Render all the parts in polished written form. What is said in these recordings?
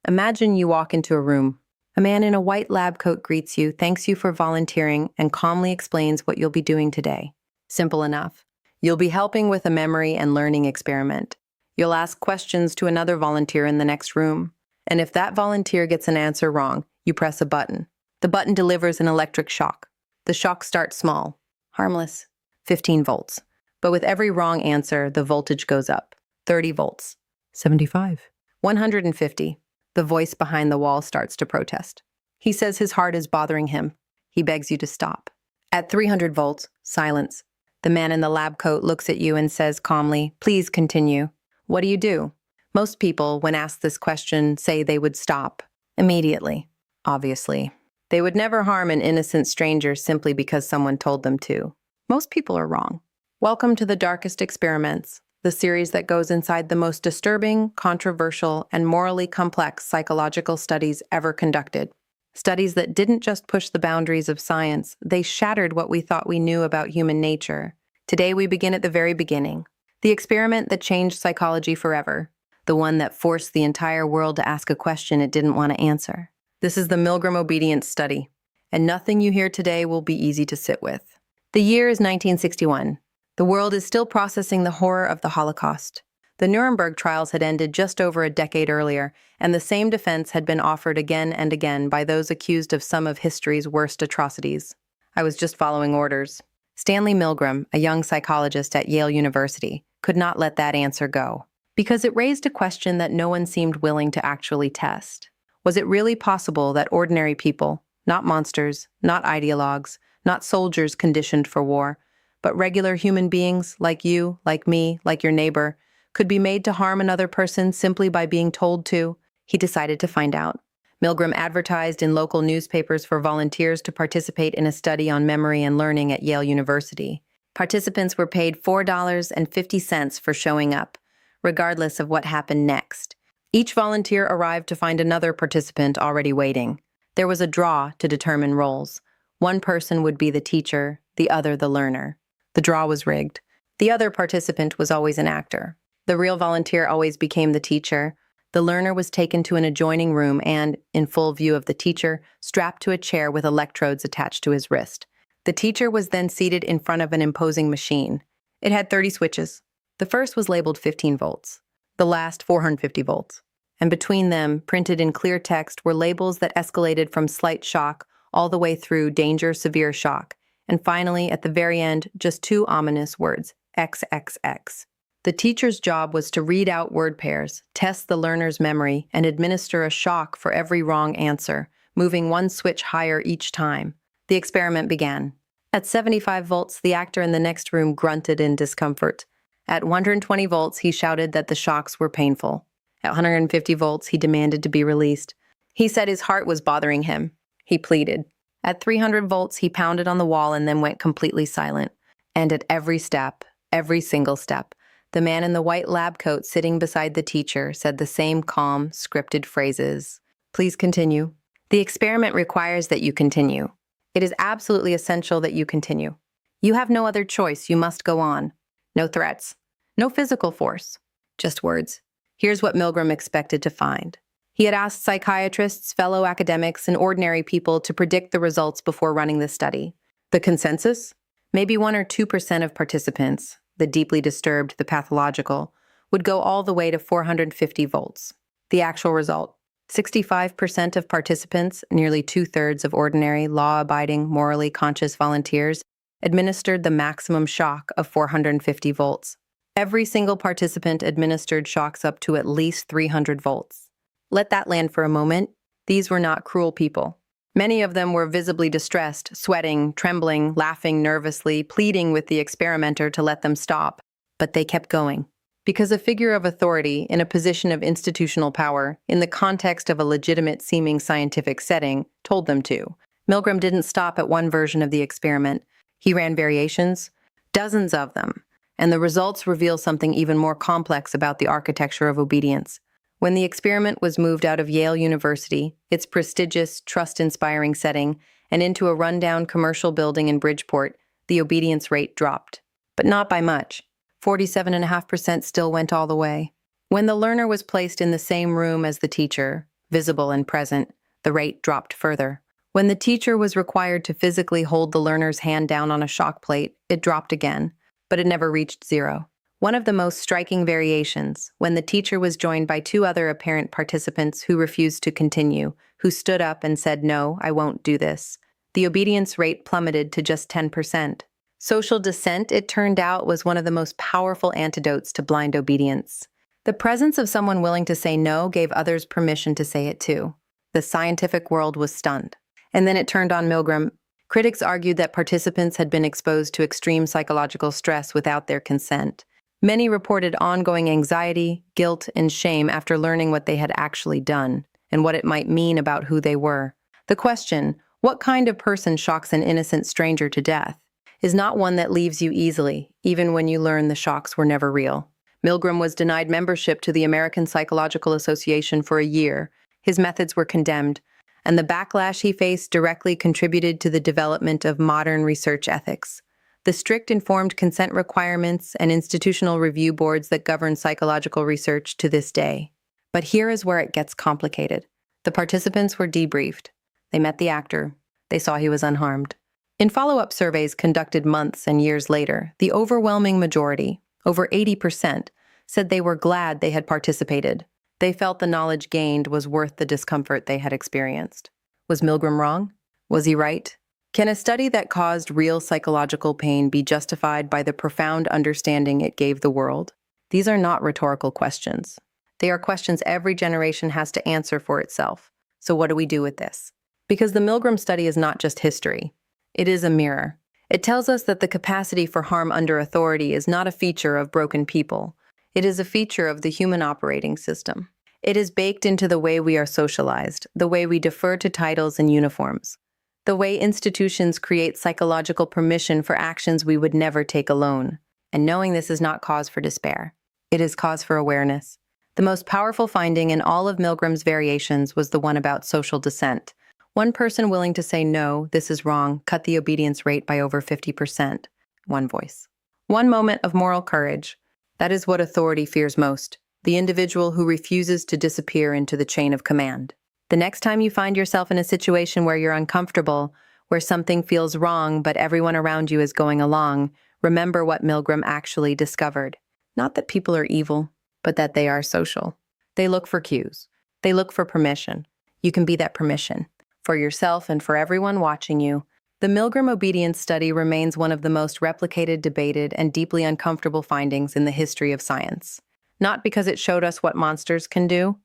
Imagine you walk into a room. A man in a white lab coat greets you, thanks you for volunteering, and calmly explains what you'll be doing today. Simple enough. You'll be helping with a memory and learning experiment. You'll ask questions to another volunteer in the next room. And if that volunteer gets an answer wrong, you press a button. The button delivers an electric shock. The shock starts small, harmless, 15 volts. But with every wrong answer, the voltage goes up. 30 volts. 75. 150. The voice behind the wall starts to protest. He says his heart is bothering him. He begs you to stop. At 300 volts, silence. The man in the lab coat looks at you and says calmly, "Please continue." What do? Most people, when asked this question, say they would stop. Immediately. Obviously. They would never harm an innocent stranger simply because someone told them to. Most people are wrong. Welcome to the Darkest Experiments, the series that goes inside the most disturbing, controversial, and morally complex psychological studies ever conducted. Studies that didn't just push the boundaries of science, they shattered what we thought we knew about human nature. Today we begin at the very beginning. The experiment that changed psychology forever. The one that forced the entire world to ask a question it didn't want to answer. This is the Milgram obedience study, and nothing you hear today will be easy to sit with. The year is 1961. The world is still processing the horror of the Holocaust. The Nuremberg trials had ended just over a decade earlier, and the same defense had been offered again and again by those accused of some of history's worst atrocities. I was just following orders. Stanley Milgram, a young psychologist at Yale University, could not let that answer go, because it raised a question that no one seemed willing to actually test. Was it really possible that ordinary people, not monsters, not ideologues, not soldiers conditioned for war, but regular human beings like you, like me, like your neighbor, could be made to harm another person simply by being told to? He decided to find out. Milgram advertised in local newspapers for volunteers to participate in a study on memory and learning at Yale University. Participants were paid $4.50 for showing up, regardless of what happened next. Each volunteer arrived to find another participant already waiting. There was a draw to determine roles. One person would be the teacher, the other the learner. The draw was rigged. The other participant was always an actor. The real volunteer always became the teacher. The learner was taken to an adjoining room and, in full view of the teacher, strapped to a chair with electrodes attached to his wrist. The teacher was then seated in front of an imposing machine. It had 30 switches. The first was labeled 15 volts, the last 450 volts. And between them, printed in clear text, were labels that escalated from slight shock all the way through danger, severe shock, and finally, at the very end, just two ominous words, XXX. The teacher's job was to read out word pairs, test the learner's memory, and administer a shock for every wrong answer, moving one switch higher each time. The experiment began. At 75 volts, the actor in the next room grunted in discomfort. At 120 volts, he shouted that the shocks were painful. At 150 volts, he demanded to be released. He said his heart was bothering him. He pleaded. At 300 volts, he pounded on the wall and then went completely silent. And at every step, every single step, the man in the white lab coat sitting beside the teacher said the same calm, scripted phrases. Please continue. The experiment requires that you continue. It is absolutely essential that you continue. You have no other choice. You must go on. No threats. No physical force. Just words. Here's what Milgram expected to find. He had asked psychiatrists, fellow academics, and ordinary people to predict the results before running the study. The consensus? Maybe 1 or 2% of participants, the deeply disturbed, the pathological, would go all the way to 450 volts. The actual result? 65% of participants, nearly 2/3 of ordinary, law-abiding, morally conscious volunteers, administered the maximum shock of 450 volts. Every single participant administered shocks up to at least 300 volts. Let that land for a moment. These were not cruel people. Many of them were visibly distressed, sweating, trembling, laughing nervously, pleading with the experimenter to let them stop. But they kept going. Because a figure of authority, in a position of institutional power, in the context of a legitimate-seeming scientific setting, told them to. Milgram didn't stop at one version of the experiment. He ran variations, dozens of them. And the results reveal something even more complex about the architecture of obedience. When the experiment was moved out of Yale University, its prestigious, trust-inspiring setting, and into a rundown commercial building in Bridgeport, the obedience rate dropped. But not by much. 47.5% still went all the way. When the learner was placed in the same room as the teacher, visible and present, the rate dropped further. When the teacher was required to physically hold the learner's hand down on a shock plate, it dropped again, but it never reached zero. One of the most striking variations, when the teacher was joined by two other apparent participants who refused to continue, who stood up and said, "No, I won't do this." The obedience rate plummeted to just 10%. Social dissent, it turned out, was one of the most powerful antidotes to blind obedience. The presence of someone willing to say no gave others permission to say it too. The scientific world was stunned. And then it turned on Milgram. Critics argued that participants had been exposed to extreme psychological stress without their consent. Many reported ongoing anxiety, guilt, and shame after learning what they had actually done and what it might mean about who they were. The question, what kind of person shocks an innocent stranger to death, is not one that leaves you easily, even when you learn the shocks were never real. Milgram was denied membership to the American Psychological Association for a year. His methods were condemned, and the backlash he faced directly contributed to the development of modern research ethics. The strict informed consent requirements and institutional review boards that govern psychological research to this day. But here is where it gets complicated. The participants were debriefed. They met the actor. They saw he was unharmed. In follow-up surveys conducted months and years later, the overwhelming majority, over 80%, said they were glad they had participated. They felt the knowledge gained was worth the discomfort they had experienced. Was Milgram wrong? Was he right? Can a study that caused real psychological pain be justified by the profound understanding it gave the world? These are not rhetorical questions. They are questions every generation has to answer for itself. So what do we do with this? Because the Milgram study is not just history. It is a mirror. It tells us that the capacity for harm under authority is not a feature of broken people. It is a feature of the human operating system. It is baked into the way we are socialized, the way we defer to titles and uniforms, the way institutions create psychological permission for actions we would never take alone. And knowing this is not cause for despair. It is cause for awareness. The most powerful finding in all of Milgram's variations was the one about social dissent. One person willing to say, "No, this is wrong," cut the obedience rate by over 50%. One voice. One moment of moral courage. That is what authority fears most. The individual who refuses to disappear into the chain of command. The next time you find yourself in a situation where you're uncomfortable, where something feels wrong but everyone around you is going along, remember what Milgram actually discovered. Not that people are evil, but that they are social. They look for cues. They look for permission. You can be that permission. For yourself and for everyone watching you. The Milgram obedience study remains one of the most replicated, debated, and deeply uncomfortable findings in the history of science. Not because it showed us what monsters can do,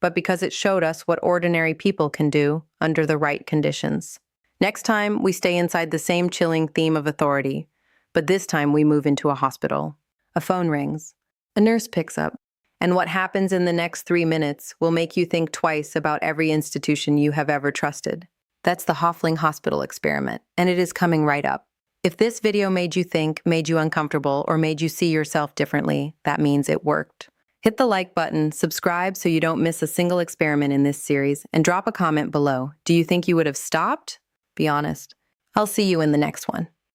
but because it showed us what ordinary people can do under the right conditions. Next time, we stay inside the same chilling theme of authority, but this time we move into a hospital. A phone rings. A nurse picks up. And what happens in the next 3 minutes will make you think twice about every institution you have ever trusted. That's the Hoffling Hospital experiment, and it is coming right up. If this video made you think, made you uncomfortable, or made you see yourself differently, that means it worked. Hit the like button, subscribe so you don't miss a single experiment in this series, and drop a comment below. Do you think you would have stopped? Be honest. I'll see you in the next one.